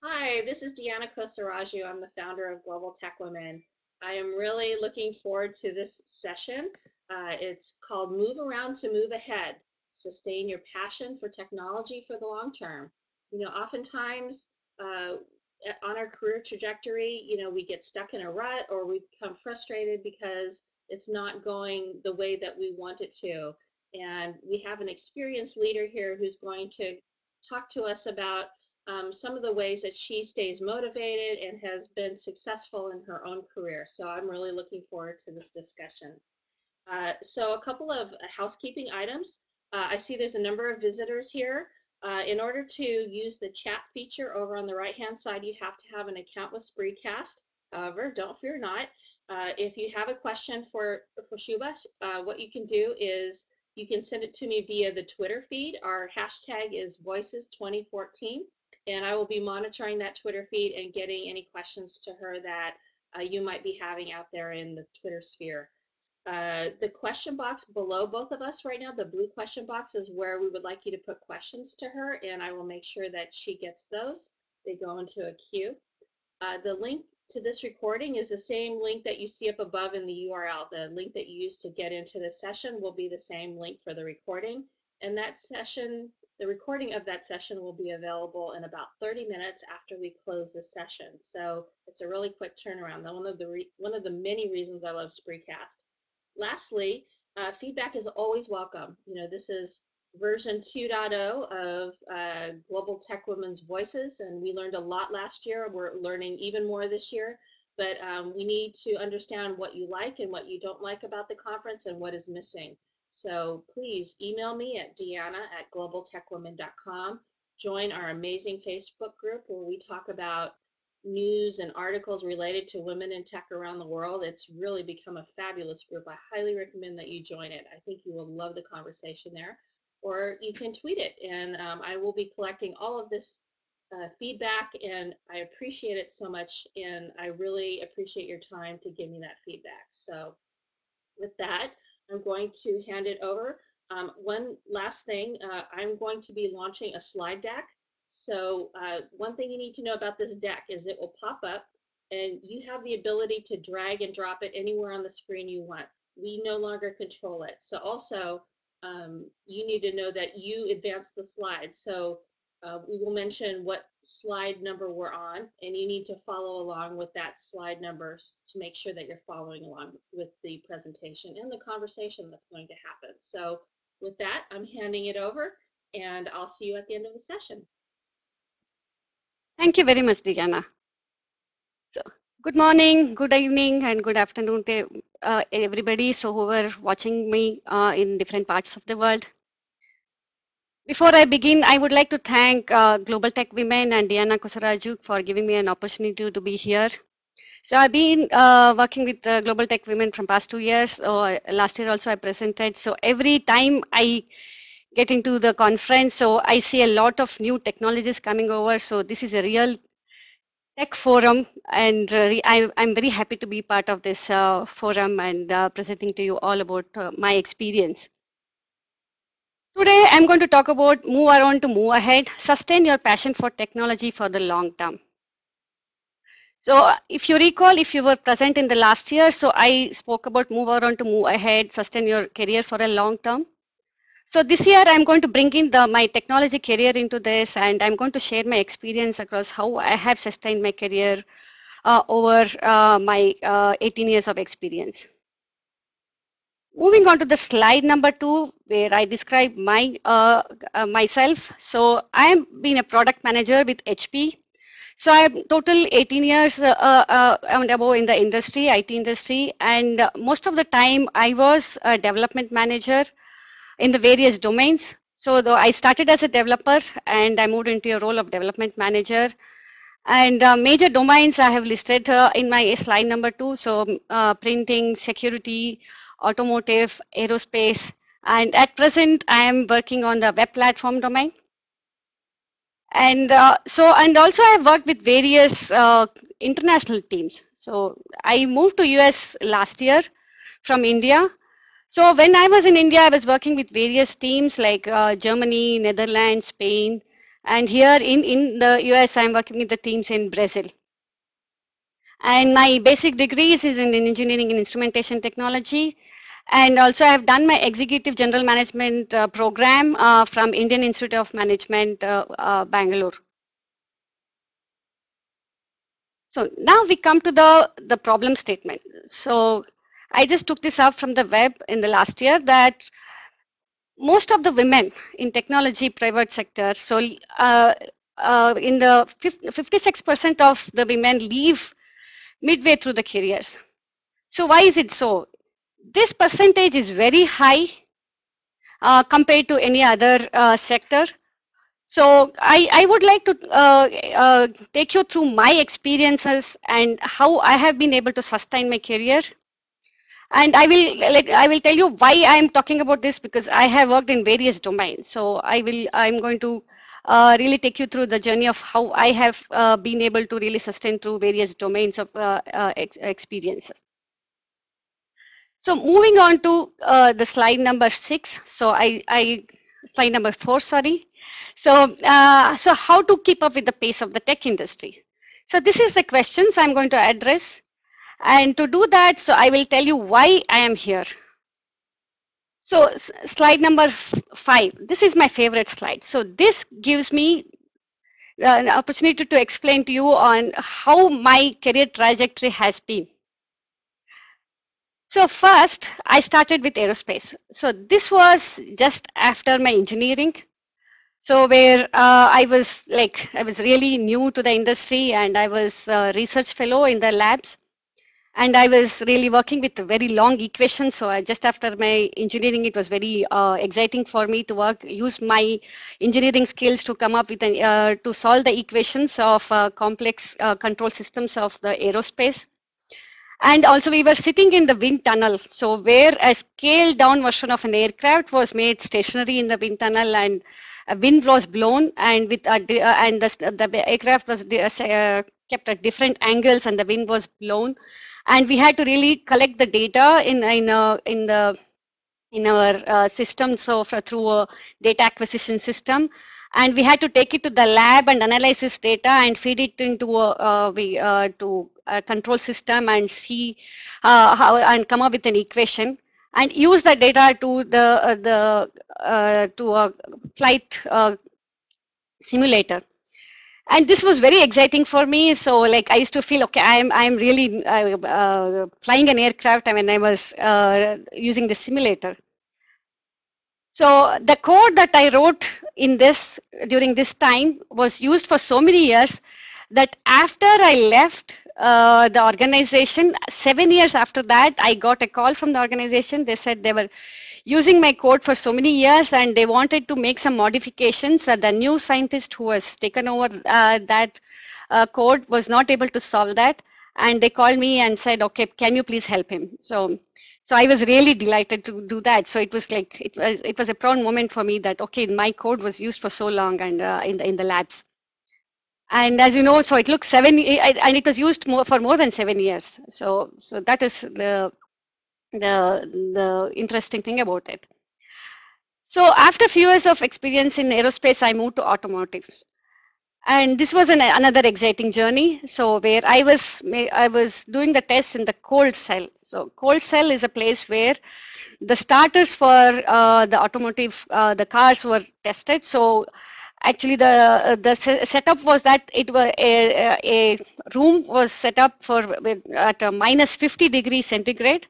Hi, this is Deanna Kosaraju. I'm the founder of Global Tech Women. I am really looking forward to this session. It's called Move Around to Move Ahead. Sustain your passion for technology for the long term. Oftentimes uh, on our career trajectory, we get stuck in a rut or we become frustrated because it's not going the way that we want it to. And we have an experienced leader here who's going to talk to us about some of the ways that she stays motivated and has been successful in her own career. So I'm really looking forward to this discussion. So a couple of housekeeping items. I see there's a number of visitors here. In order to use the chat feature over on the right-hand side, you have to have an account with Spreecast. However, don't fear not. If you have a question for Shubha, what you can do is you can send it to me via the Twitter feed. Our hashtag is Voices2014, and I will be monitoring that Twitter feed and getting any questions to her that you might be having out there in the Twitter sphere. The question box below both of us right now, the blue question box, is where we would like you to put questions to her, and I will make sure that she gets those. They go into a queue. The link to this recording is the same link that you see up above in the URL. The link that you use to get into the session will be the same link for the recording. And that session, the recording of that session will be available in about 30 minutes after we close the session. So it's a really quick turnaround. One of the many reasons I love Spreecast. Lastly, feedback is always welcome. This is version 2.0 of Global Tech Women's Voices, and we learned a lot last year. We're learning even more this year, but we need to understand what you like and what you don't like about the conference and what is missing. So please email me at deanna@globaltechwomen.com. Join our amazing Facebook group where we talk about news and articles related to women in tech around the world. It's really become a fabulous group. I highly recommend that you join it. I think you will love the conversation there. Or you can tweet it, and I will be collecting all of this feedback, and I appreciate it so much, and I really appreciate your time to give me that feedback. So with that, I'm going to hand it over. One last thing, I'm going to be launching a slide deck. So one thing you need to know about this deck is it will pop up and you have the ability to drag and drop it anywhere on the screen you want. We no longer control it. So also, you need to know that you advance the slides. So we will mention what slide number we're on, and you need to follow along with that slide numbers to make sure that you're following along with the presentation and the conversation that's going to happen. So with that, I'm handing it over, and I'll see you at the end of the session. Thank you very much, Diana. So, good morning, good evening, and good afternoon to everybody. So, who are watching me in different parts of the world. Before I begin, I would like to thank Global Tech Women and Diana Kosaraju for giving me an opportunity to be here. So, I've been working with Global Tech Women from past 2 years. Last year also I presented. So, every time I get into the conference, so I see a lot of new technologies coming over. So, this is a real tech forum, and I'm very happy to be part of this forum and presenting to you all about my experience. Today, I'm going to talk about move around to move ahead, sustain your passion for technology for the long term. So if you recall, if you were present in the last year, so I spoke about move around to move ahead, sustain your career for a long term. So this year, I'm going to bring in my technology career into this, and I'm going to share my experience across how I have sustained my career over my 18 years of experience. Moving on to the slide number 2, where I describe myself. So I have been a product manager with HP. So I have total 18 years and above in the industry, IT industry, and most of the time I was a development manager in the various domains. So though I started as a developer and I moved into a role of development manager. And major domains I have listed in my slide number 2. So printing, security, automotive, aerospace, and at present I am working on the web platform domain. And and also I have worked with various international teams. So I moved to US last year from India. So when I was in India, I was working with various teams like Germany, Netherlands, Spain, And here in the US, I'm working with the teams in Brazil. And my basic degrees is in engineering and instrumentation technology. And also I have done my executive general management program from Indian Institute of Management, Bangalore. So now we come to the problem statement. So I just took this up from the web in the last year that most of the women in technology private sector, so in the 56% of the women leave midway through the careers. So why is it so? This percentage is very high compared to any other sector. So I would like to take you through my experiences and how I have been able to sustain my career. And I will tell you why I am talking about this, because I have worked in various domains. So I'm going to really take you through the journey of how I have been able to really sustain through various domains of experiences. So moving on to the slide number 6. So slide number 4, sorry. So, so how to keep up with the pace of the tech industry? So this is the questions I'm going to address. And to do that, so I will tell you why I am here. So slide number 5, this is my favorite slide. So this gives me an opportunity to explain to you on how my career trajectory has been. So first, I started with aerospace. So this was just after my engineering. So where I was really new to the industry, and I was a research fellow in the labs. And I was really working with very long equations. So just after my engineering, it was very exciting for me to use my engineering skills to come up with to solve the equations of complex control systems of the aerospace. And also we were sitting in the wind tunnel, so where a scaled down version of an aircraft was made stationary in the wind tunnel, and a wind was blown, and the aircraft was kept at different angles, and the wind was blown, and we had to really collect the data in our system, so through a data acquisition system. And we had to take it to the lab and analyze this data and feed it into to a control system and see how and come up with an equation and use the data to to a flight simulator. And this was very exciting for me. So like I used to feel, okay, I'm really flying an aircraft when I was using the simulator. So the code that I wrote in this during this time was used for so many years that after I left the organization, 7 years after that, I got a call from the organization. They said they were using my code for so many years and they wanted to make some modifications. The new scientist who has taken over that code was not able to solve that. And they called me and said, okay, can you please help him? So I was really delighted to do that. So it was like it was a proud moment for me that okay, my code was used for so long and in the labs. And as you know, so it looks and it was used for more than 7 years. So that is the interesting thing about it. So after a few years of experience in aerospace, I moved to automotives. And this was another exciting journey. So where I was doing the tests in the cold cell. So cold cell is a place where the starters for the automotive, the cars were tested. So actually the setup was that it was a room was set up for at a minus 50 degrees centigrade,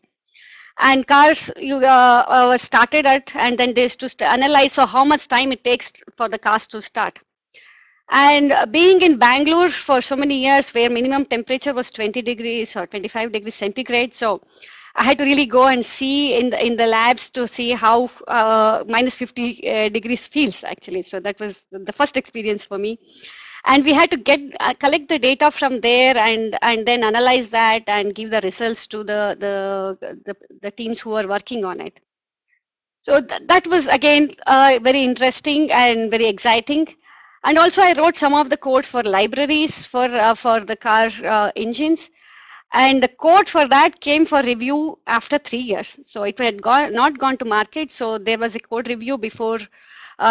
and cars you was started at, and then they used to analyze so how much time it takes for the cars to start. And being in Bangalore for so many years, where minimum temperature was 20 degrees or 25 degrees centigrade, so I had to really go and see in the labs to see how minus 50 degrees feels actually. So that was the first experience for me. And we had to collect the data from there and then analyze that and give the results to the teams who are working on it. So that was again very interesting and very exciting. And also I wrote some of the code for libraries for the car engines. And the code for that came for review after 3 years. So it had not gone to market. So there was a code review before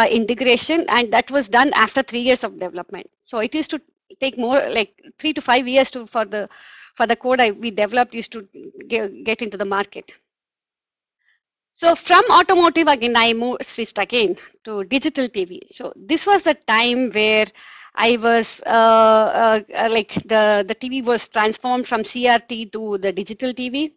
integration, and that was done after 3 years of development. So it used to take more like 3 to 5 years to for the code we developed used to get into the market. So from automotive again, I switched again to digital TV. So this was the time where I was like the TV was transformed from CRT to the digital TV,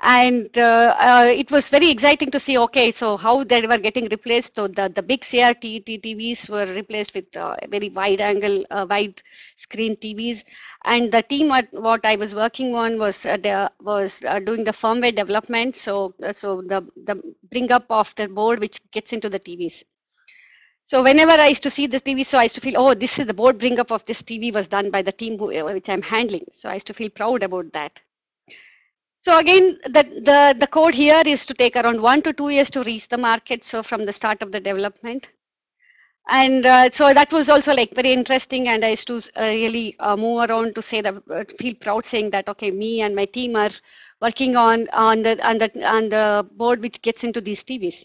and it was very exciting to see, okay, so how they were getting replaced. So the big CRT TVs were replaced with very wide angle wide screen TVs, and the team what I was working on was doing the firmware development. So the bring up of the board which gets into the TVs. So whenever I used to see this TV, so I used to feel, oh, this is the board bring up of this TV was done by the team which I'm handling. So I used to feel proud about that. So again, the code here is to take around 1 to 2 years to reach the market. So from the start of the development. And so that was also like very interesting. And I used to really move around to say that, feel proud saying that, okay, me and my team are working on the board which gets into these TVs.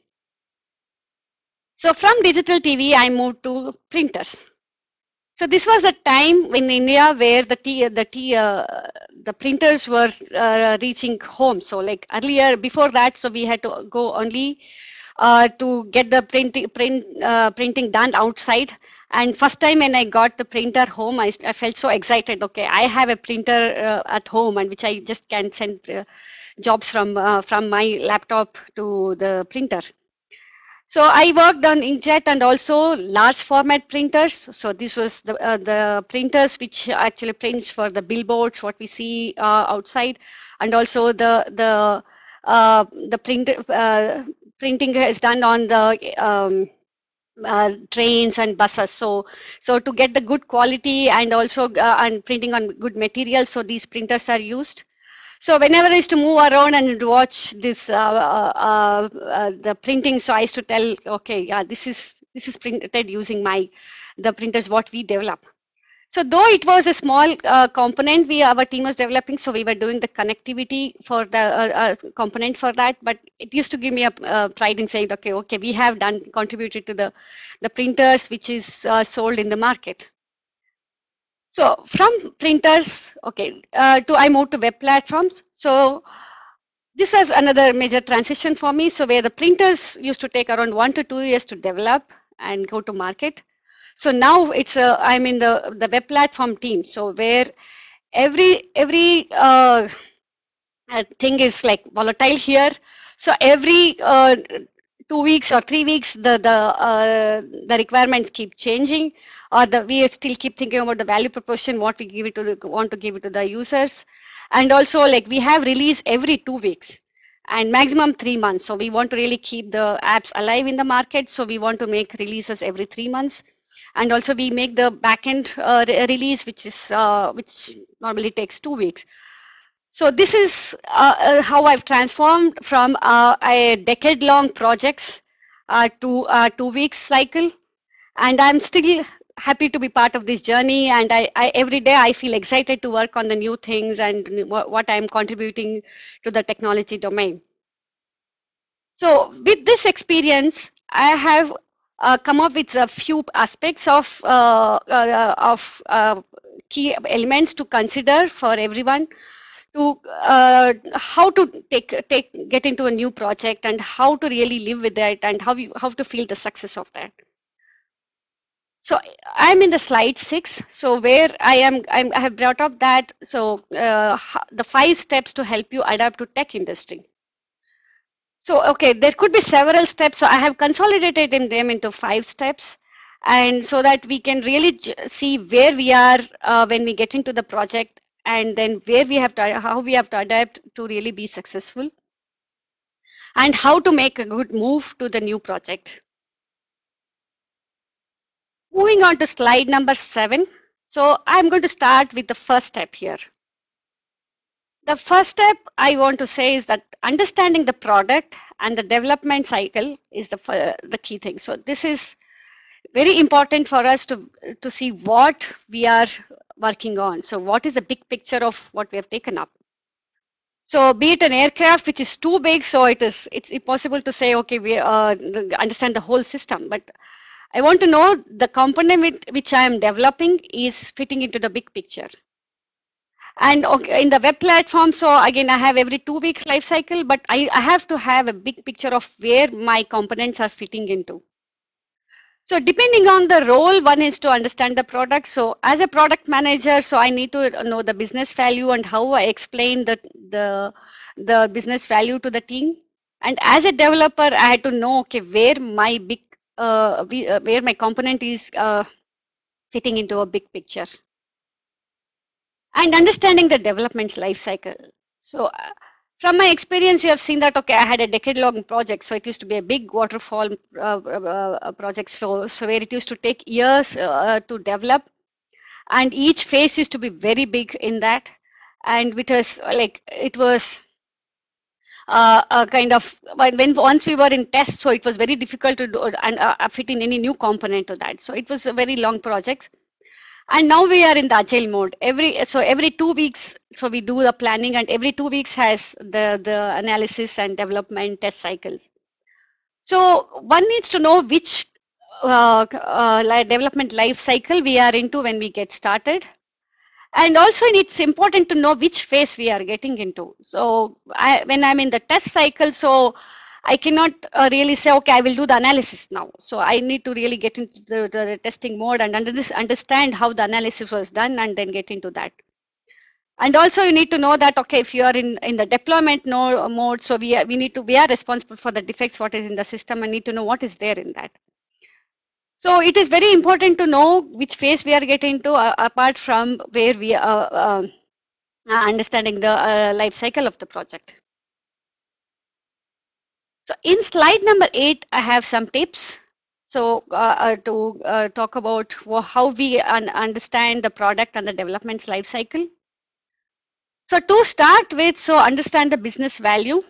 So from digital TV, I moved to printers. So this was the time in India where the printers were reaching home. So like earlier, before that, so we had to go only to get the printing done outside. And first time when I got the printer home, I felt so excited. Okay, I have a printer at home, and which I just can send jobs from my laptop to the printer. So I worked on inkjet and also large format printers. So this was the printers which actually prints for the billboards, what we see outside, and also the printing is done on the trains and buses. So to get the good quality and also and printing on good materials, so these printers are used. So whenever I used to move around and watch the printing, so I used to tell, okay, yeah, this is printed using the printers what we develop. So though it was a small component our team was developing, so we were doing the connectivity for the component for that, but it used to give me a pride in saying, okay, we have done contributed to the printers which is sold in the market. So from printers, okay, to I moved to web platforms. So this is another major transition for me. So where the printers used to take around 1 to 2 years to develop and go to market. So now I'm in the web platform team. So where every thing is like volatile here. So every 2 weeks or 3 weeks, the requirements keep changing, or we still keep thinking about the value proposition, what we give it to want to give it to the users, and also like we have release every 2 weeks and maximum 3 months. So we want to really keep the apps alive in the market. So we want to make releases every 3 months. And also we make the backend release, which normally takes 2 weeks. So this is how I've transformed from a decade-long projects to a 2 weeks cycle, and I'm still happy to be part of this journey. And every day I feel excited to work on the new things and what I'm contributing to the technology domain. So with this experience, I have come up with a few aspects of key elements to consider for everyone to how to get into a new project and how to really live with it and how to feel the success of that. So I'm in the slide 6. So where I have brought up that the 5 steps to help you adapt to tech industry. So okay, there could be several steps. So I have consolidated them into 5 steps, and so that we can really see where we are when we get into the project, and then where we have to how we have to adapt to really be successful, and how to make a good move to the new project. Moving on to slide number 7. So I'm going to start with the first step here. The first step I want to say is that understanding the product and the development cycle is the key thing. So this is very important for us to see what we are working on. So what is the big picture of what we have taken up? So be it an aircraft which is too big, so it's impossible to say, okay, we understand the whole system. But I want to know the component which I am developing is fitting into the big picture. And okay, in the web platform, so again, I have every 2 weeks life cycle, but I have to have a big picture of where my components are fitting into. So depending on the role, one is to understand the product. So as a product manager, so I need to know the business value and how I explain the, the business value to the team. And as a developer, I had to know, okay, where my big, where my component is fitting into a big picture. And understanding the development life cycle. So from my experience, you have seen that, okay, I had a decade-long project. So it used to be a big waterfall project. So where it used to take years to develop. And each phase used to be very big in that. And it was kind of, when once we were in test, so it was very difficult to do and fit in any new component to that. So it was a very long project. And now we are in the agile mode. Every 2 weeks, so we do the planning, and every 2 weeks has the analysis and development test cycles. So one needs to know which development life cycle we are into when we get started. And also it's important to know which phase we are getting into. So when I'm in the test cycle, so I cannot really say, okay, I will do the analysis now. So I need to really get into the testing mode and understand how the analysis was done and then get into that. And also you need to know that, okay, if you are in the deployment mode, so we are responsible for the defects, what is in the system, and need to know what is there in that. So it is very important to know which phase we are getting into, apart from where we are understanding the life cycle of the project. So in slide number 8, I have some tips. So to talk about how we understand the product and the development's life cycle. So to start with, so understand the business value.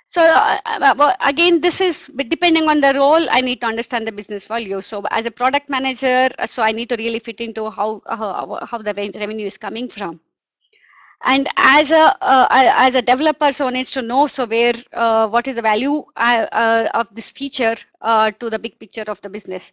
So again, this is depending on the role, I need to understand the business value. So as a product manager, so I need to really fit into how the revenue is coming from. And as a developer, so needs to know, so where what is the value of this feature to the big picture of the business.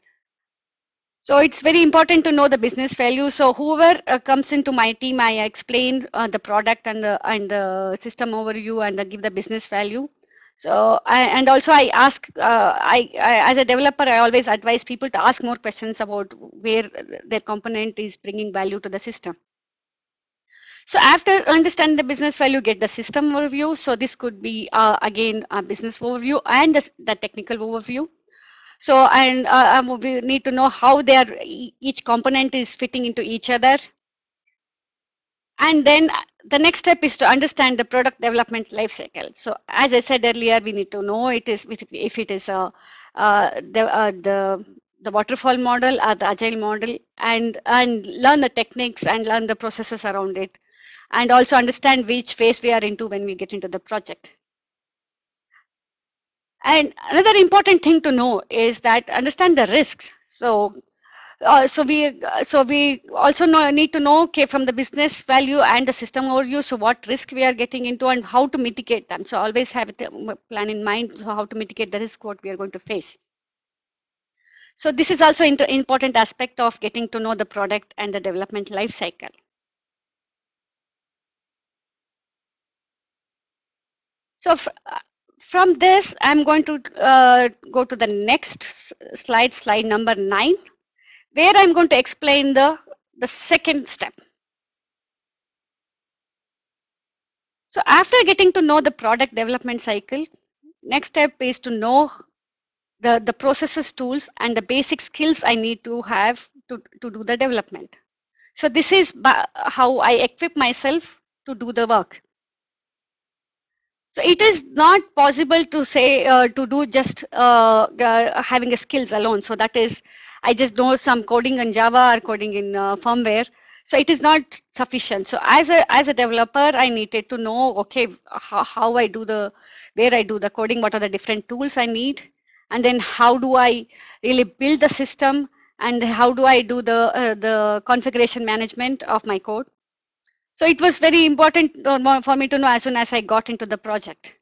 So it's very important to know the business value. So whoever comes into my team, I explain the product and the system overview and give the business value. So and also I ask, as a developer, I always advise people to ask more questions about where their component is bringing value to the system. So after understanding the business value, get the system overview. So this could be again a business overview and the technical overview. So and we need to know how they are, each component is fitting into each other. And then the next step is to understand the product development life cycle. So as I said earlier, we need to know if it is the waterfall model or the agile model, and learn the techniques and learn the processes around it, and also understand which phase we are into when we get into the project. And another important thing to know is that understand the risks. So we also need to know, okay, from the business value and the system overview, so what risk we are getting into and how to mitigate them. So always have a plan in mind, so how to mitigate the risk what we are going to face. So this is also important aspect of getting to know the product and the development life cycle. So from this, I'm going to go to the next slide, slide number 9, where I'm going to explain the second step. So after getting to know the product development cycle, next step is to know the processes, tools, and the basic skills I need to have to do the development. So this is how I equip myself to do the work. So it is not possible to say to do just having a skills alone. So that is, I just know some coding in Java or coding in firmware. So it is not sufficient. So as a developer, I needed to know, okay, how I do where I do the coding, what are the different tools I need, and then how do I really build the system, and how do I do the configuration management of my code. So it was very important for me to know as soon as I got into the project.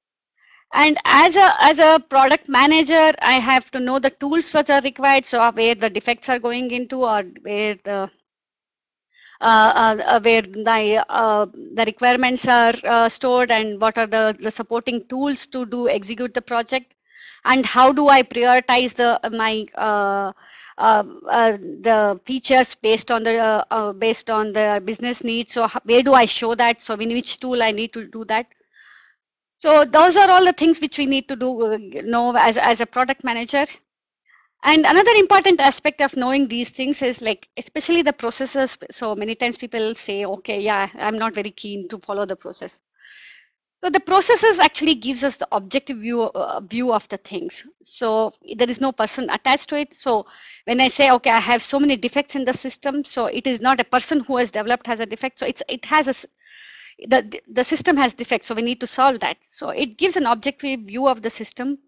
And as a product manager, I have to know the tools which are required, so where the defects are going into, or where the requirements are stored, and what are the supporting tools to do execute the project, and how do I prioritize my the features based on the business needs. So where do I show that? So in which tool I need to do that? So those are all the things which we need to do know as a product manager. And another important aspect of knowing these things is like, especially the processes. So many times people say, okay, yeah, I'm not very keen to follow the process. So the processes actually gives us the objective view of the things. So there is no person attached to it. So when I say, okay, I have so many defects in the system, so it is not a person who has developed has a defect. So it has the system has defects, so we need to solve that. So it gives an objective view of the system.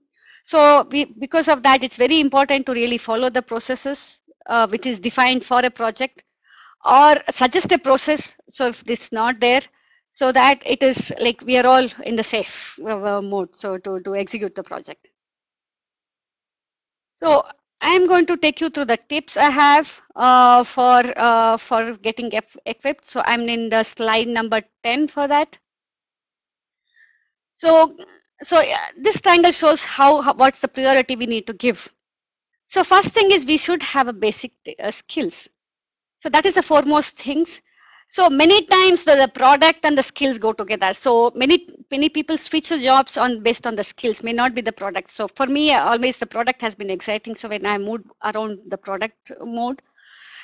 So because of that, it's very important to really follow the processes which is defined for a project, or suggest a process. So if this not there, so that it is like we are all in the safe mode, so to execute the project. So I am going to take you through the tips I have for getting equipped. So I'm in the slide number 10 for that. So, this triangle shows what's the priority we need to give. So first thing is we should have a basic skills. So that is the foremost things. So many times the product and the skills go together. So many people switch the jobs on based on the skills, may not be the product. So for me, always the product has been exciting. So when I moved around the product mode,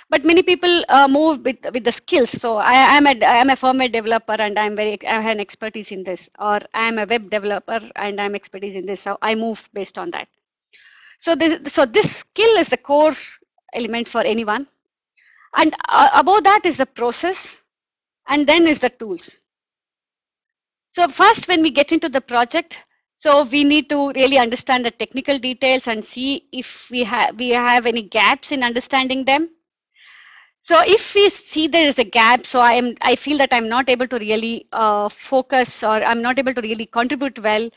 but many people move with the skills. So I'm a firmware developer and I have an expertise in this, or I'm a web developer and I'm expertise in this. So I move based on that. So this skill is the core element for anyone, and above that is the process, and then is the tools. So first, when we get into the project, so we need to really understand the technical details and see if we have any gaps in understanding them. So if we see there is a gap, so I feel that I'm not able to really focus, or I'm not able to really contribute well.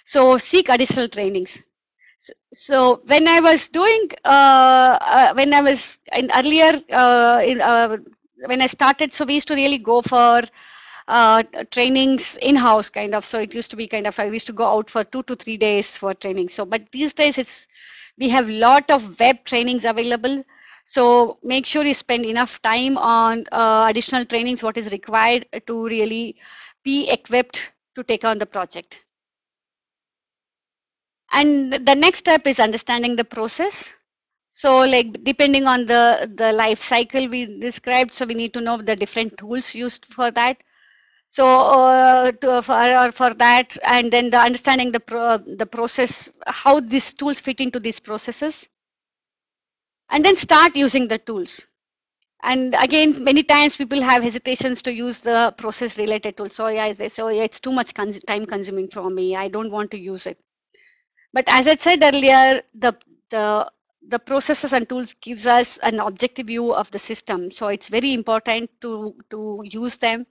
So seek additional trainings. So when I was doing, when I was in earlier, when I started, so we used to really go for trainings in-house kind of. So it used to be kind of, I used to go out for 2 to 3 days for training. So, but these days we have lot of web trainings available. So make sure you spend enough time on additional trainings, what is required to really be equipped to take on the project. And the next step is understanding the process. So like depending on the life cycle we described, so we need to know the different tools used for that. So for that, and then the understanding the process, how these tools fit into these processes, and then start using the tools. And again, many times people have hesitations to use the process related tools. So yeah, it's too much time consuming for me. I don't want to use it. But as I said earlier, the the processes and tools gives us an objective view of the system. So it's very important to use them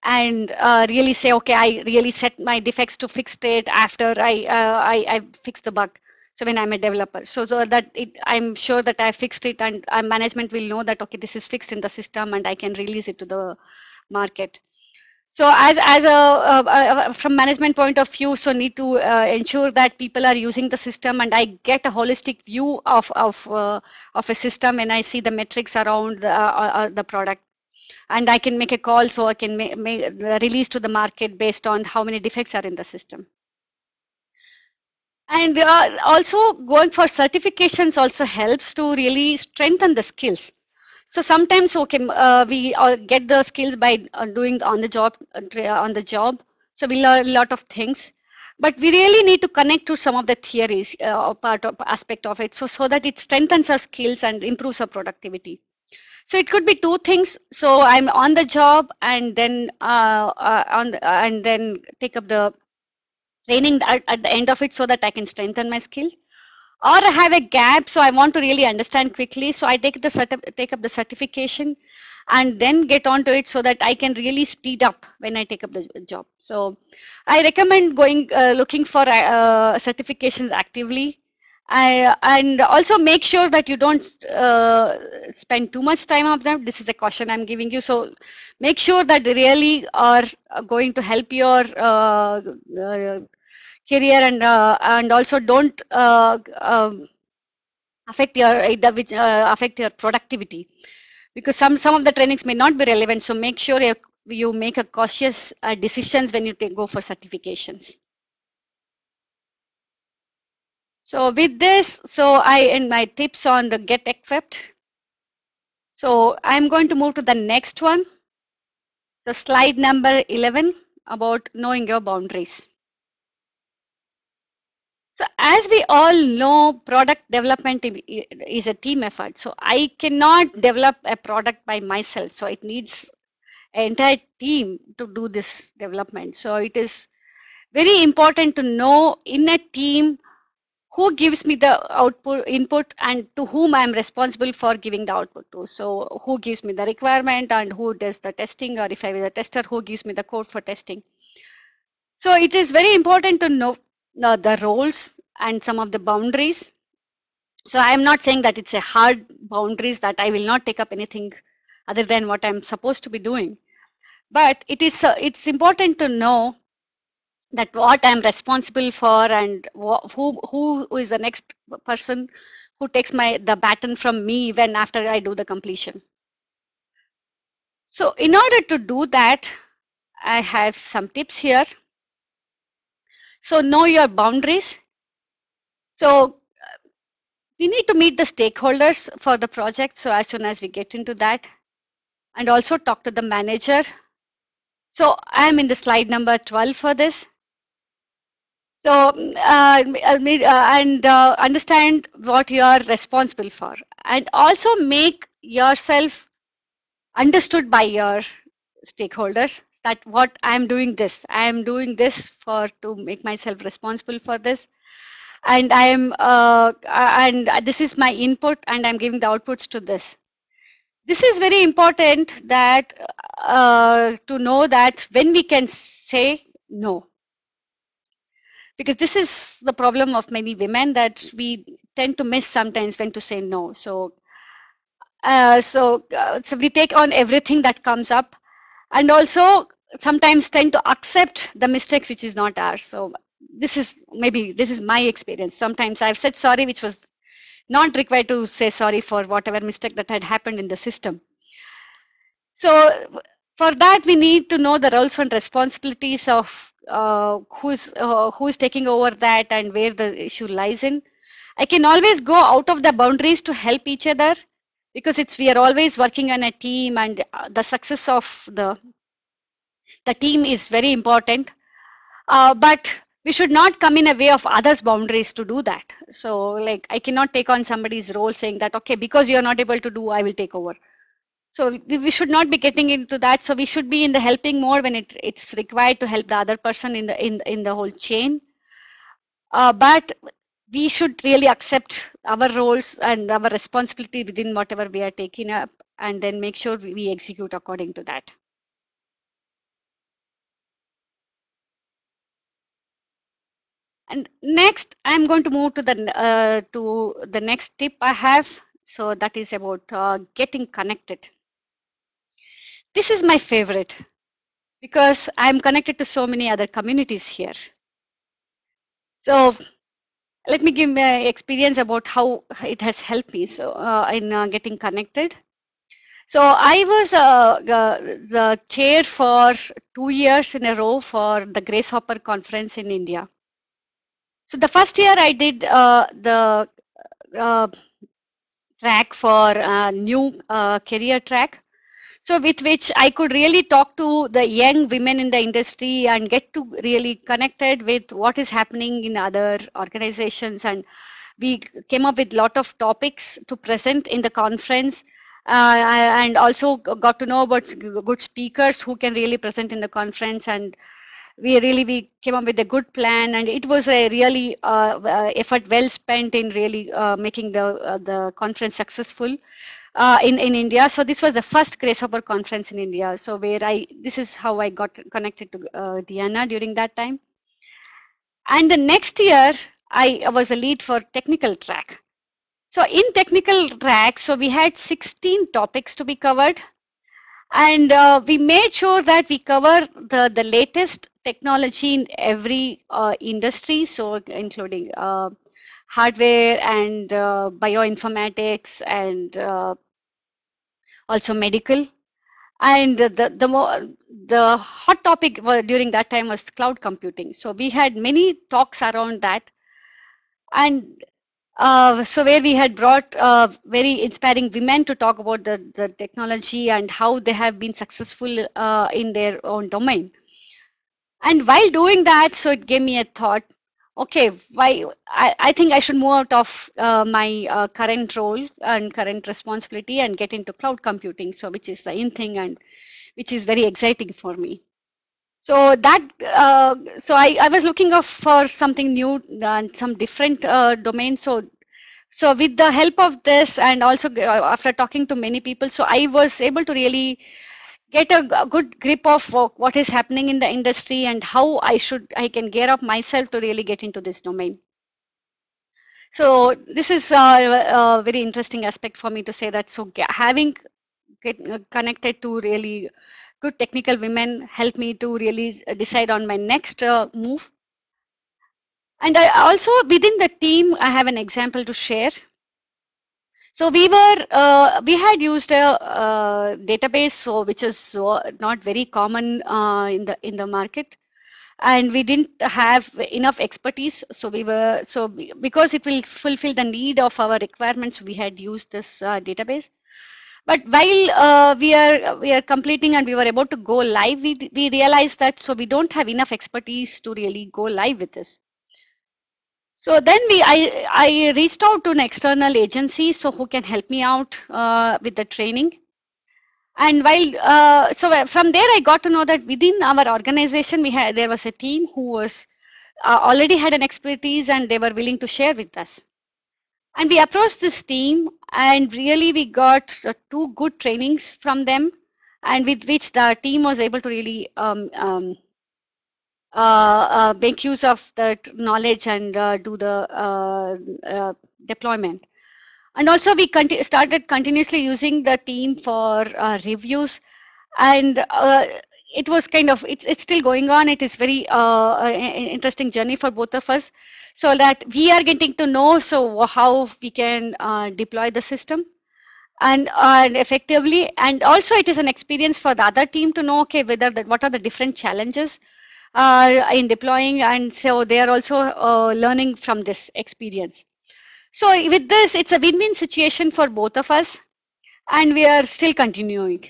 and really say, okay, I really set my defects to fixed state after I fix the bug. So when I'm a developer, so that I'm sure that I fixed it, and management will know that okay, this is fixed in the system, and I can release it to the market. So as from management point of view, so need to ensure that people are using the system, and I get a holistic view of a system, and I see the metrics around the product, and I can make a call, so I can make release to the market based on how many defects are in the system. And also going for certifications also helps to really strengthen the skills. So sometimes, okay, we get the skills by doing on the job. So we learn a lot of things, but we really need to connect to some of the theories or part of aspect of it, so that it strengthens our skills and improves our productivity. So it could be two things. So I'm on the job, and then and then take up the training at the end of it, so that I can strengthen my skill. Or I have a gap, so I want to really understand quickly. So I take up the certification, and then get onto it so that I can really speed up when I take up the job. So I recommend going looking for certifications actively. And also make sure that you don't spend too much time on them. This is a caution I'm giving you. So make sure that they really are going to help your career, and also don't affect your which affect your productivity, because some of the trainings may not be relevant. So make sure you make a cautious decisions when you go for certifications. So with this, so I end my tips on the get equipped. So I'm going to move to the next one. So slide number 11, about knowing your boundaries. So as we all know, product development is a team effort. So I cannot develop a product by myself. So it needs an entire team to do this development. So it is very important to know in a team who gives me the output input and to whom I am responsible for giving the output to. So who gives me the requirement and who does the testing, or if I was a tester, who gives me the code for testing. So it is very important to know the roles and some of the boundaries. So I am not saying that it's a hard boundaries that I will not take up anything other than what I'm supposed to be doing. But it's important to know that what I'm responsible for, and who is the next person who takes the baton from me when after I do the completion. So in order to do that, I have some tips here. So know your boundaries. So we need to meet the stakeholders for the project. So as soon as we get into that, and also talk to the manager. So I'm in the slide number 12 for this. So understand what you are responsible for, and also make yourself understood by your stakeholders, that what I am doing this for to make myself responsible for this, and and this is my input, and I'm giving the outputs to this. This is very important, that to know that when we can say no, because this is the problem of many women, that we tend to miss sometimes when to say no. So we take on everything that comes up, and also sometimes tend to accept the mistakes which is not ours. So this is my experience. Sometimes I've said sorry which was not required to say sorry for whatever mistake that had happened in the system. So for that, we need to know the roles and responsibilities of who's taking over that and where the issue lies in. I can always go out of the boundaries to help each other, because we are always working on a team, and the success of the team is very important. But we should not come in a way of others' boundaries to do that. So like I cannot take on somebody's role saying that, okay, because you're not able to do, I will take over. So we should not be getting into that. So we should be in the helping mode when it's required to help the other person in the whole chain. But we should really accept our roles and our responsibility within whatever we are taking up, and then make sure we execute according to that. And next, I'm going to move to the next tip I have. So that is about getting connected. This is my favorite, because I'm connected to so many other communities here. So let me give my experience about how it has helped me. So in getting connected. So I was the chair for 2 years in a row for the Grace Hopper conference in India. So the first year I did the uh, track for new career track. So with which I could really talk to the young women in the industry and get to really connected with what is happening in other organizations. And we came up with a lot of topics to present in the conference, and also got to know about good speakers who can really present in the conference. And we came up with a good plan, and it was a really effort well spent in really making the conference successful. in India. So this was the first Grasshopper conference in India. So where this is how I got connected to Diana during that time. And the next year, I was a lead for technical track. So in technical track, so we had 16 topics to be covered, and we made sure that we cover the latest technology in every industry, so including hardware and bioinformatics and also medical. And the hot topic during that time was cloud computing. So we had many talks around that, and so where we had brought very inspiring women to talk about the technology and how they have been successful in their own domain. And while doing that, so it gave me a thought, okay, I think I should move out of my current role and current responsibility and get into cloud computing, so which is the in thing and which is very exciting for me. So that I was looking of for something new and some different domains. So with the help of this and also after talking to many people, so I was able to really get a good grip of what is happening in the industry and how I can gear up myself to really get into this domain. So this is a very interesting aspect for me to say that. So having connected to really good technical women helped me to really decide on my next move. And I also within the team, I have an example to share. So we had used a database, so which is not very common in the market, and we didn't have enough expertise. So because it will fulfill the need of our requirements, we had used this database. But while we are completing and we were about to go live, we realized that so we don't have enough expertise to really go live with this. So then I reached out to an external agency so who can help me out with the training. And while from there I got to know that within our organization there was a team who was already had an expertise and they were willing to share with us. And we approached this team and really we got two good trainings from them, and with which the team was able to really make use of that knowledge and do the deployment. And also we started continuously using the team for reviews, and it was kind of it's still going on. It is very interesting journey for both of us, so that we are getting to know so how we can deploy the system and effectively, and also it is an experience for the other team to know, okay, whether that what are the different challenges in deploying, and so they are also learning from this experience. So with this, it's a win-win situation for both of us, and we are still continuing.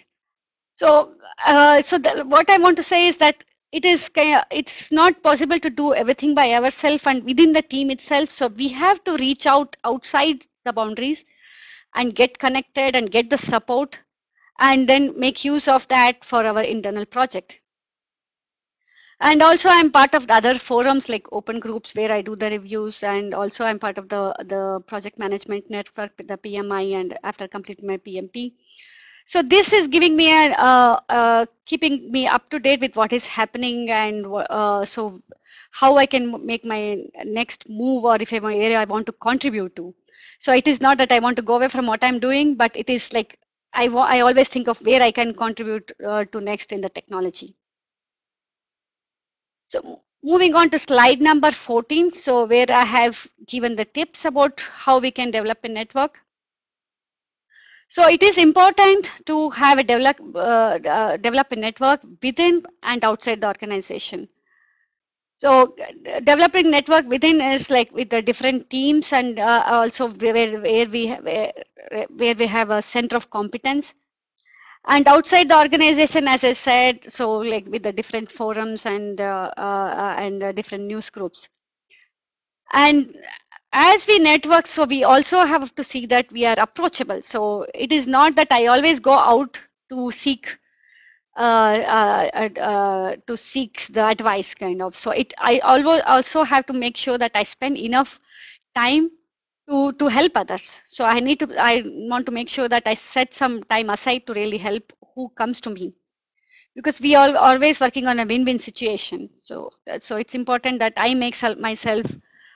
So, what I want to say is that it's not possible to do everything by ourselves and within the team itself. So we have to reach out outside the boundaries and get connected and get the support, and then make use of that for our internal project. And also I'm part of the other forums like open groups where I do the reviews, and also I'm part of the project management network with the PMI and after completing my PMP. So this is giving me keeping me up to date with what is happening, and so how I can make my next move, or if I'm an area I want to contribute to. So it is not that I want to go away from what I'm doing, but it is like I always think of where I can contribute to next in the technology. So moving on to slide number 14, so where I have given the tips about how we can develop a network. So it is important to have a develop a network within and outside the organization. So developing network within is like with the different teams, and also where we have a center of competence. And outside the organization, as I said, so like with the different forums and different news groups. And as we network, so we also have to see that we are approachable. So it is not that I always go out to seek to seek the advice kind of. So I always also have to make sure that I spend enough time to help others. So I want to make sure that I set some time aside to really help who comes to me, because we are always working on a win-win situation. So it's important that I make myself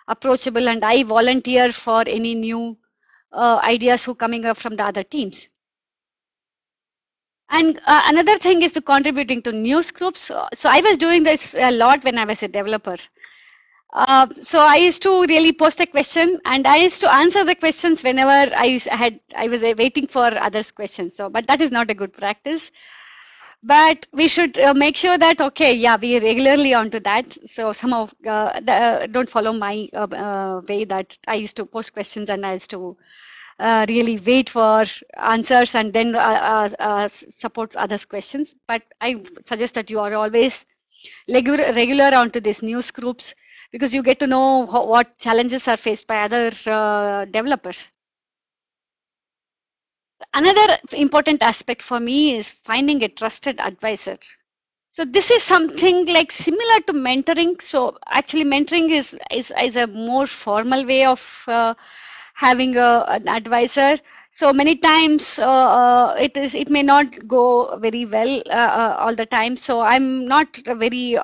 approachable, and I volunteer for any new ideas who coming up from the other teams. And another thing is to contributing to news groups. So I was doing this a lot when I was a developer. So I used to really post a question, and I used to answer the questions whenever I was waiting for others' questions. So, but that is not a good practice. But we should make sure that okay, yeah, we regularly onto that. So somehow don't follow my way that I used to post questions and I used to really wait for answers and then support others' questions. But I suggest that you are always regular onto these news groups, because you get to know what challenges are faced by other developers. Another important aspect for me is finding a trusted advisor. So this is something like similar to mentoring. So actually, mentoring is a more formal way of having an advisor. So many times it may not go very well all the time. So I'm not very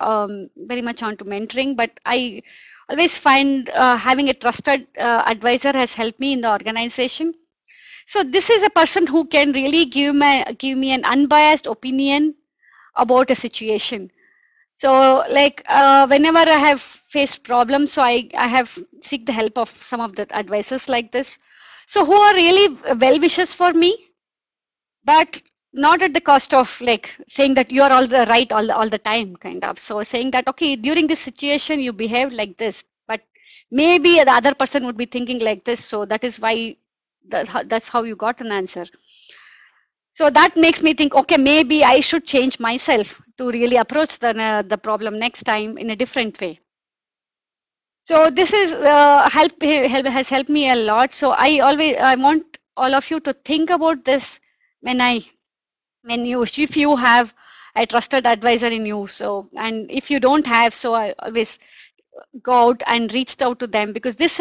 much onto mentoring, but I always find having a trusted advisor has helped me in the organization. So this is a person who can really give me an unbiased opinion about a situation. So like whenever I have faced problems, so I have seek the help of some of the advisors like this. So who are really well wishers for me, but not at the cost of like saying that you are all the right all the time kind of. So saying that okay, during this situation you behave like this, but maybe the other person would be thinking like this. So that is why that's how you got an answer. So that makes me think, okay, maybe I should change myself to really approach the problem next time in a different way. So this is has helped me a lot. So I want all of you to think about this when if you have a trusted advisor in you. So and if you don't have, so I always go out and reached out to them, because this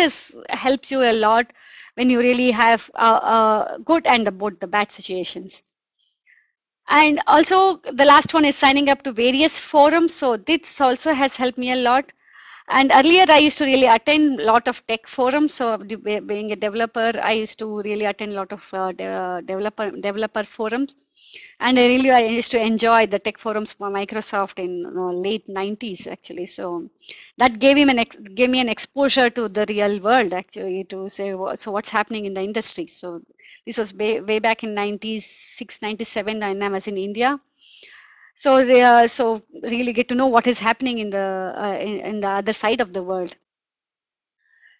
helps you a lot when you really have good and both the bad situations. And also the last one is signing up to various forums. So this also has helped me a lot. And earlier I used to really attend a lot of tech forums. So being a developer, I used to really attend a lot of developer forums. And I used to enjoy the tech forums for Microsoft in late 90s actually. So that gave me an exposure to the real world actually, to say so what's happening in the industry. So this was way back in 96, 97, and I was in India. So so really get to know what is happening in the other side of the world.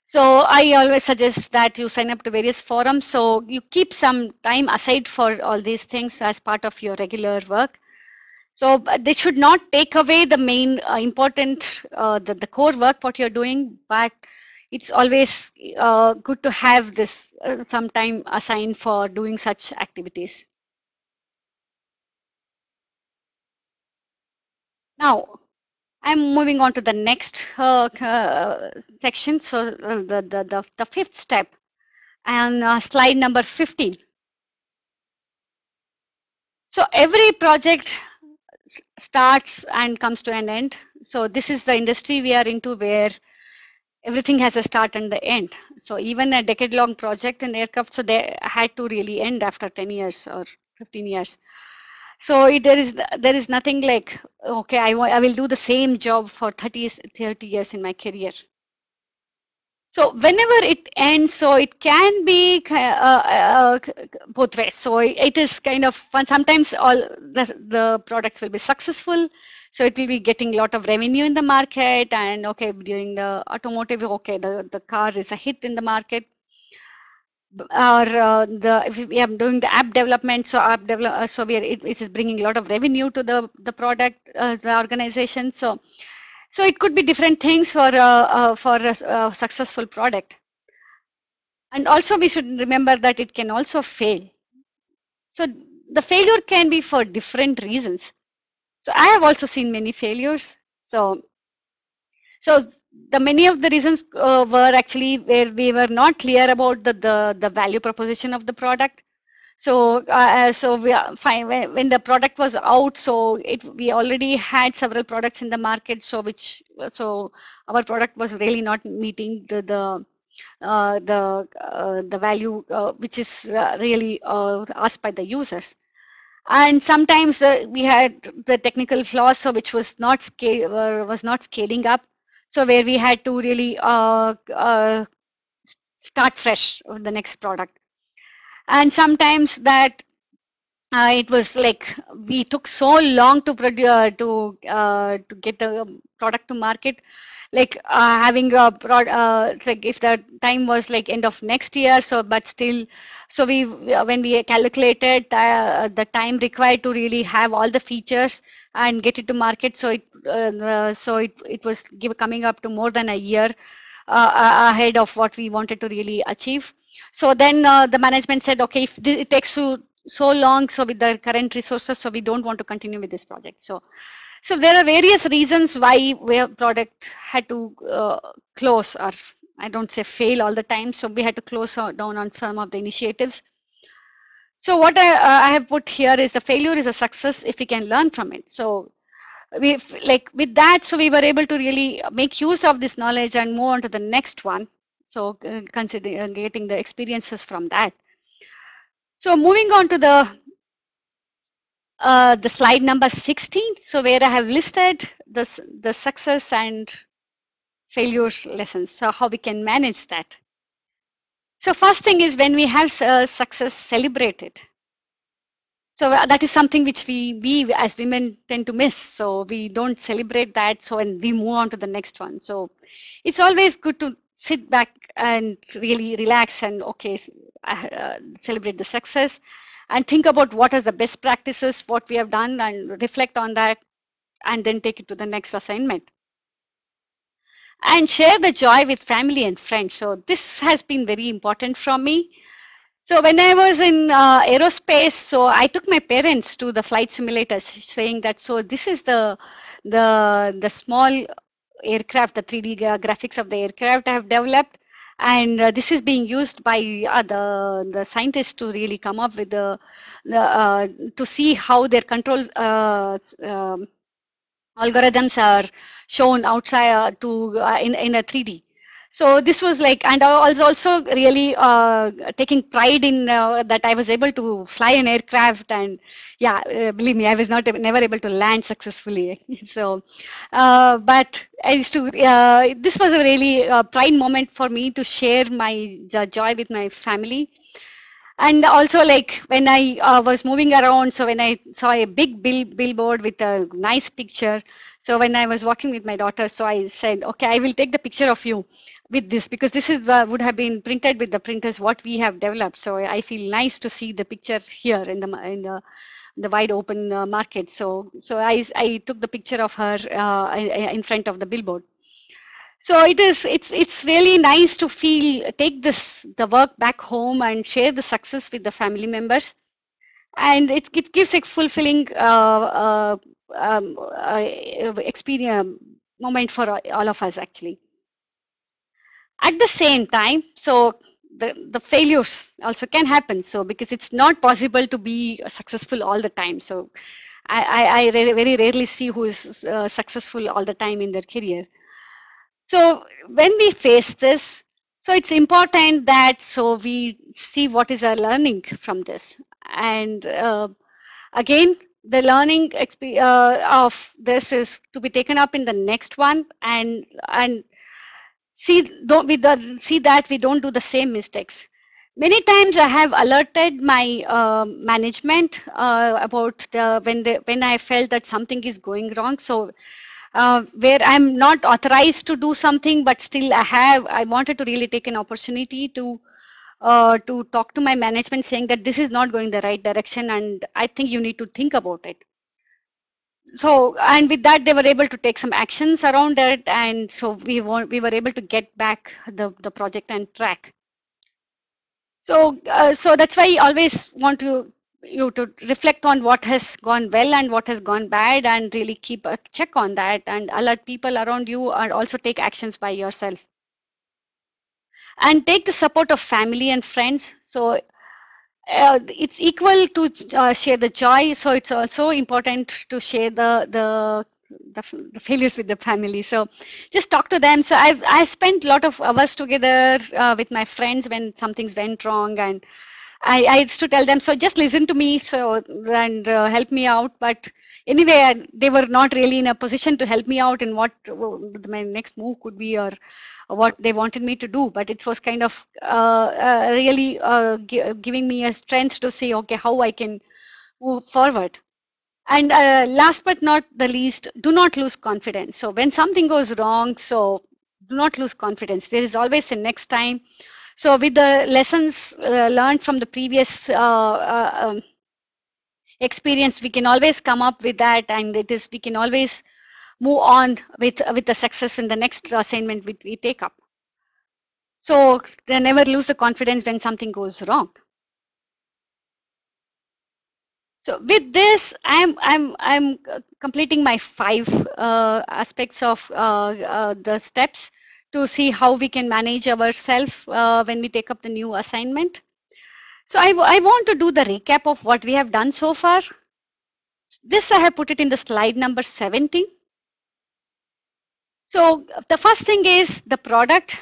So I always suggest that you sign up to various forums. So you keep some time aside for all these things as part of your regular work. So they should not take away the main important, the core work what you're doing, but it's always good to have this some time assigned for doing such activities. Now, I'm moving on to the next section. So the fifth step, and slide number 15. So every project starts and comes to an end. So this is the industry we are into, where everything has a start and the end. So even a decade-long project in aircraft, so they had to really end after 10 years or 15 years. So there is nothing like okay, I will do the same job for 30 years in my career. So whenever it ends, so it can be both ways. So it is kind of fun. Sometimes all the products will be successful, so it will be getting a lot of revenue in the market. And okay, during the automotive, okay, the car is a hit in the market. Or the if we are doing the app development, so so it is bringing a lot of revenue to the product, the organization. So it could be different things for a successful product. And also we should remember that it can also fail. So the failure can be for different reasons. So I have also seen many failures. So the many of the reasons were actually where we were not clear about the value proposition of the product. So we are fine when the product was out. So we already had several products in the market. So our product was really not meeting the value which is really asked by the users. And sometimes we had the technical flaws, so which was not scaling up. So where we had to really start fresh with the next product. And sometimes that it was like we took so long to produce to get the product to market, like having a it's like if the time was like end of next year, so but still, so we when we calculated the time required to really have all the features and get it to market, so it was coming up to more than a year ahead of what we wanted to really achieve. So then the management said, okay, if it takes so long, so with the current resources, so we don't want to continue with this project. So there are various reasons why our product had to close, or I don't say fail all the time. So we had to close down on some of the initiatives. So what I have put here is the failure is a success if we can learn from it. So we like with that, so we were able to really make use of this knowledge and move on to the next one. So considering getting the experiences from that. So moving on to the slide number 16. So where I have listed the success and failures lessons. So how we can manage that. So first thing is when we have success, celebrate it. So that is something which we as women tend to miss. So we don't celebrate that. So and we move on to the next one. So it's always good to sit back and really relax and okay, celebrate the success and think about what are the best practices, what we have done, and reflect on that, and then take it to the next assignment. And share the joy with family and friends. So this has been very important for me. So when I was in aerospace, so I took my parents to the flight simulators, saying that so this is the small aircraft, the 3D graphics of the aircraft I have developed, and this is being used by the scientists to really come up with the to see how their control algorithms are shown outside in a 3D. So this was like, and I was also really taking pride in that I was able to fly an aircraft, and yeah, believe me, I was not never able to land successfully. So, but I used to. This was a really pride moment for me to share my joy with my family. And also like when I was moving around, so when I saw a big billboard with a nice picture, so when I was walking with my daughter, so I said, okay, I will take the picture of you with this, because this is would have been printed with the printers what we have developed. So I feel nice to see the picture here in the wide open market. So I took the picture of her in front of the billboard. So it's really nice to feel take this the work back home and share the success with the family members, and it gives a fulfilling experience moment for all of us actually. At the same time, so the failures also can happen. So because it's not possible to be successful all the time. So very rarely see who is successful all the time in their career. So when we face this, so it's important that so we see what is our learning from this. And again, the learning of this is to be taken up in the next one, and see see that we don't do the same mistakes. Many times I have alerted my management about when I felt that something is going wrong. So where I'm not authorized to do something, but still I wanted to really take an opportunity to talk to my management, saying that this is not going the right direction, and I think you need to think about it. So, and with that, they were able to take some actions around it, and so we were able to get back the project and track. So, so that's why I always want to you to reflect on what has gone well and what has gone bad, and really keep a check on that and alert people around you, and also take actions by yourself. And take the support of family and friends. So it's equal to share the joy. So it's also important to share the failures with the family. So just talk to them. So I spent a lot of hours together with my friends when something's went wrong, and I used to tell them, so just listen to me, so and help me out. But anyway, they were not really in a position to help me out in what my next move could be, or what they wanted me to do. But it was kind of really giving me a strength to say, okay, how I can move forward. And last but not the least, do not lose confidence. So when something goes wrong, so do not lose confidence. There is always a next time. So with the lessons learned from the previous experience, we can always come up with that, and it is we can always move on with the success in the next assignment we take up. So they never lose the confidence when something goes wrong. So with this, I'm completing my 5 aspects of the steps to see how we can manage ourselves when we take up the new assignment. So I want to do the recap of what we have done so far. This I have put it in the slide number 17. So the first thing is the product.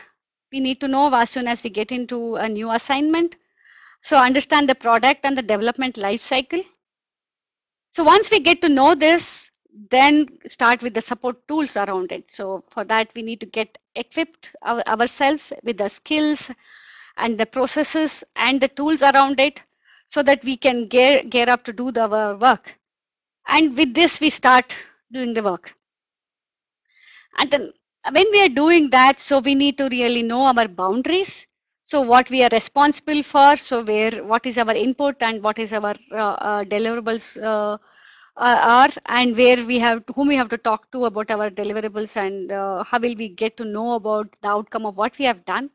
We need to know as soon as we get into a new assignment. So understand the product and the development life cycle. So once we get to know this, then start with the support tools around it. So for that, we need to get equipped ourselves with the skills and the processes and the tools around it, so that we can gear up to do our work. And with this, we start doing the work. And then when we are doing that, so we need to really know our boundaries. So what we are responsible for, so what is our input and what is our deliverables are, and where we have whom we have to talk to about our deliverables, and how will we get to know about the outcome of what we have done.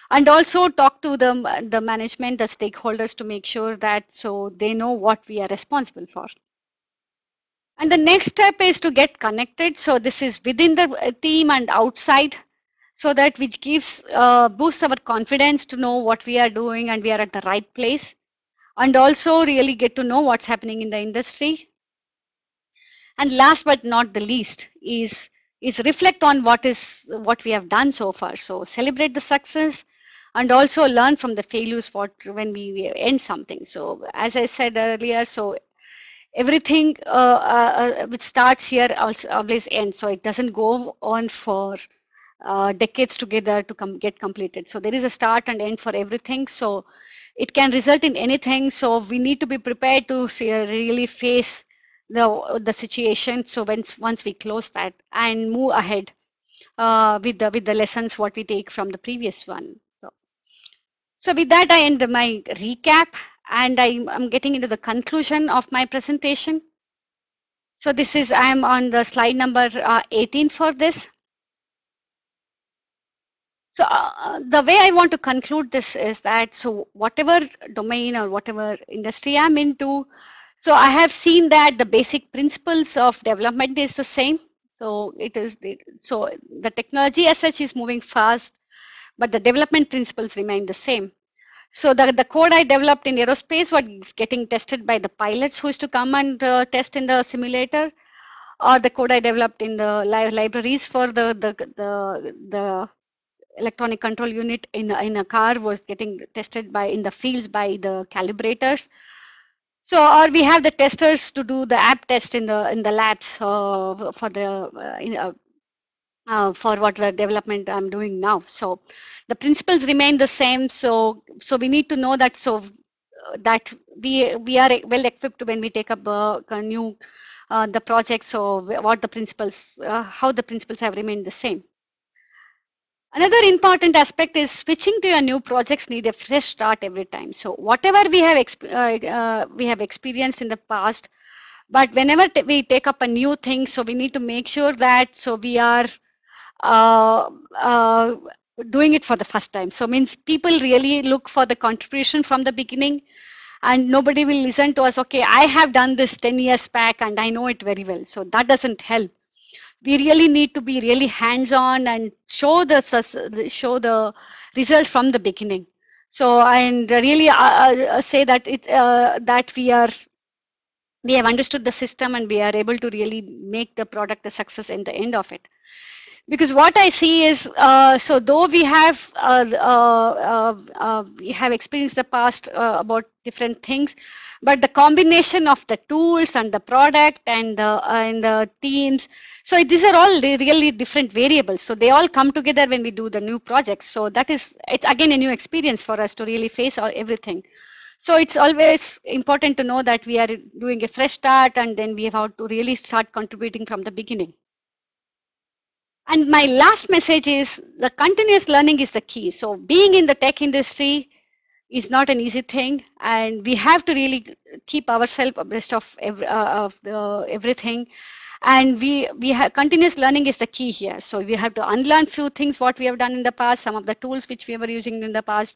And also talk to the management, the stakeholders, to make sure that so they know what we are responsible for. And the next step is to get connected. So this is within the team and outside, so that which gives boosts our confidence to know what we are doing and we are at the right place, and also really get to know what's happening in the industry. And last but not the least is reflect on what we have done so far. So celebrate the success, and also learn from the failures what when we end something. So as I said earlier, so everything which starts here also always ends, so it doesn't go on for decades together to get completed. So there is a start and end for everything, so it can result in anything. So we need to be prepared to really face the situation. So once we close that and move ahead with the lessons what we take from the previous one. So with that, I end my recap, and I'm getting into the conclusion of my presentation. So this is, I'm on the slide number 18 for this. So the way I want to conclude this is that, so whatever domain or whatever industry I'm into, so I have seen that the basic principles of development is the same. So so the technology as such is moving fast, but the development principles remain the same. So the code I developed in aerospace was getting tested by the pilots who used to come and test in the simulator, or the code I developed in the libraries for the electronic control unit in a car was getting tested by in the fields by the calibrators. So, or we have the testers to do the app test in the labs for the for what the development I'm doing now. So the principles remain the same. So we need to know that, so that we are well equipped when we take up a new the project. So what the principles, how the principles have remained the same. Another important aspect is switching to your new projects need a fresh start every time. So whatever we have experienced in the past, but whenever we take up a new thing, so we need to make sure that so we are uh, uh, doing it for the first time. So means people really look for the contribution from the beginning, and nobody will listen to us. Okay, I have done this 10 years back and I know it very well. So that doesn't help. We really need to be really hands-on and show the results from the beginning. So and really say that that we have understood the system and we are able to really make the product a success in the end of it. Because what I see is, so though we have experienced the past about different things, but the combination of the tools and the product and the teams, so these are all really different variables. So they all come together when we do the new projects. So that is, it's again a new experience for us to really face everything. So it's always important to know that we are doing a fresh start and then we have to really start contributing from the beginning. And my last message is the continuous learning is the key. So being in the tech industry is not an easy thing, and we have to really keep ourselves abreast of everything. And we have continuous learning is the key here. So we have to unlearn few things what we have done in the past, some of the tools which we were using in the past,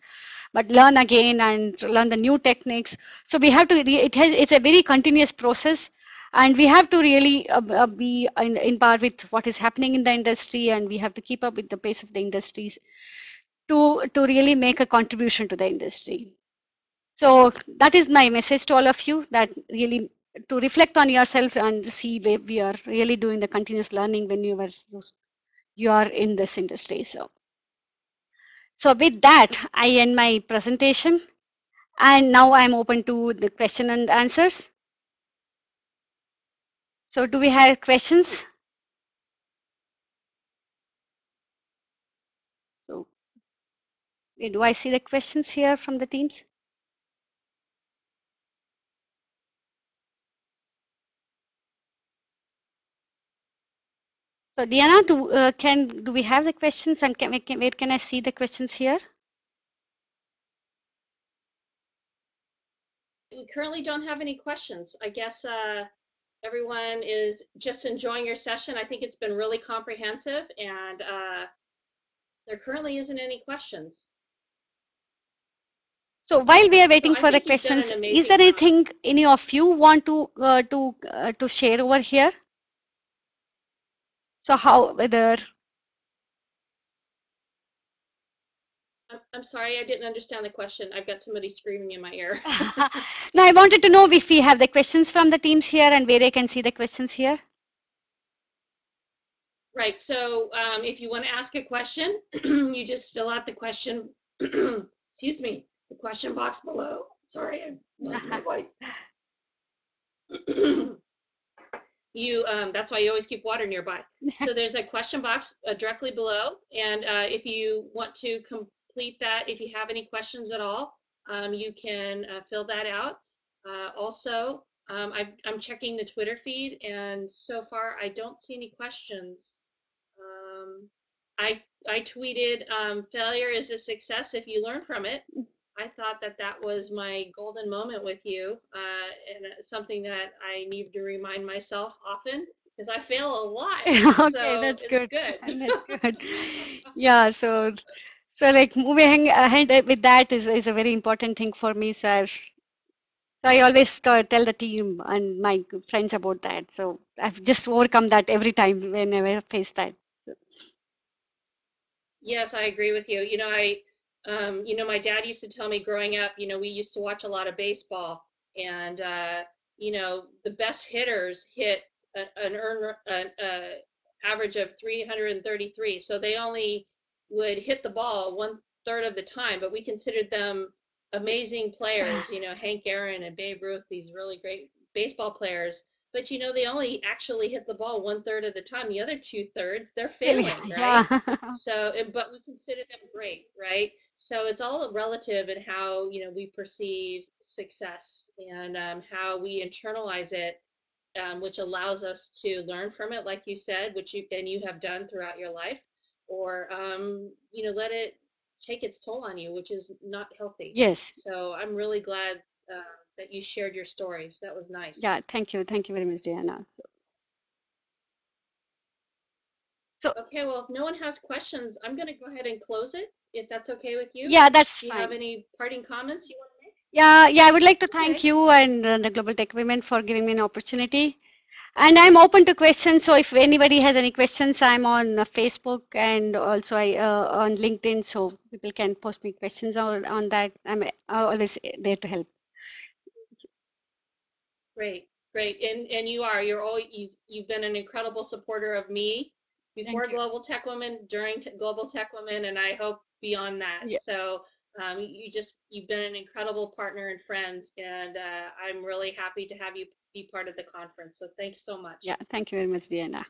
but learn again and learn the new techniques. So we have to it's a very continuous process, and we have to really be in par with what is happening in the industry, and we have to keep up with the pace of the industries to really make a contribution to the industry. So that is my message to all of you, that really to reflect on yourself and see where we are really doing the continuous learning when you are in this industry. So with that, I end my presentation, and now I'm open to the question and answers. So do we have questions? So do I see the questions here from the teams? So Diana, do we have the questions, and where can I see the questions here? We currently don't have any questions. I guess everyone is just enjoying your session. I think it's been really comprehensive, and there currently isn't any questions. So while we are So waiting I for the think you've done an questions, is there amazing job. anything any of you want to share over here? So how whether I'm sorry, I didn't understand the question. I've got somebody screaming in my ear. now I wanted to know if we have the questions from the teams here and where I can see the questions here. Right. So if you want to ask a question, you just fill out the question. Excuse me, the question box below. Sorry, I'm losing my voice. You that's why you always keep water nearby. So there's a question box directly below, and if you want to complete that, if you have any questions at all, you can fill that out. Also, I'm checking the Twitter feed, and so far I don't see any questions. Um, I tweeted, failure is a success if you learn from it. I thought that that was my golden moment with you, and it's something that I need to remind myself often because I fail a lot. Okay, So that's it's good. good. That's good. Yeah, so like moving ahead with that is a very important thing for me. So I always tell the team and my friends about that. So I've just overcome that every time whenever I face that. Yes, I agree with you. My dad used to tell me growing up, we used to watch a lot of baseball, and the best hitters hit an average of 333. So they only would hit the ball one third of the time, but we considered them amazing players. Hank Aaron and Babe Ruth, these really great baseball players. But they only actually hit the ball one third of the time. The other two thirds, they're Really, failing, yeah. right? So, but we consider them great, right? So it's all relative in how we perceive success and how we internalize it, which allows us to learn from it, like you said, which you have done throughout your life, or let it take its toll on you, which is not healthy. Yes. So I'm really glad that you shared your stories. That was nice. Yeah, thank you. Thank you very much, Diana. So Okay, well, if no one has questions, I'm going to go ahead and close it, if that's okay with you. yeah, that's Do you have fine. any parting comments you want to make? Yeah, I would like to thank Okay, you and the Global Tech Women for giving me an opportunity. And I'm open to questions. So if anybody has any questions, I'm on Facebook and also I on LinkedIn. So people can post me questions on that. I'm always there to help. great, great. And you're always you've been an incredible supporter of me Thank before you. Global Tech Women, during Global Tech Women, and I hope beyond that. Yeah, So you've been an incredible partner and friends, and I'm really happy to have you be part of the conference. So thanks so much. yeah. Thank you very much, Diana.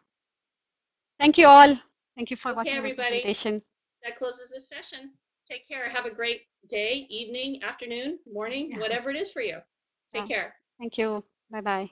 Thank you all. Thank you for Okay, watching my everybody, presentation. that closes this session. Take care. Have a great day, evening, afternoon, morning, Yeah, whatever it is for you. Take yeah. care. Thank you. Bye bye.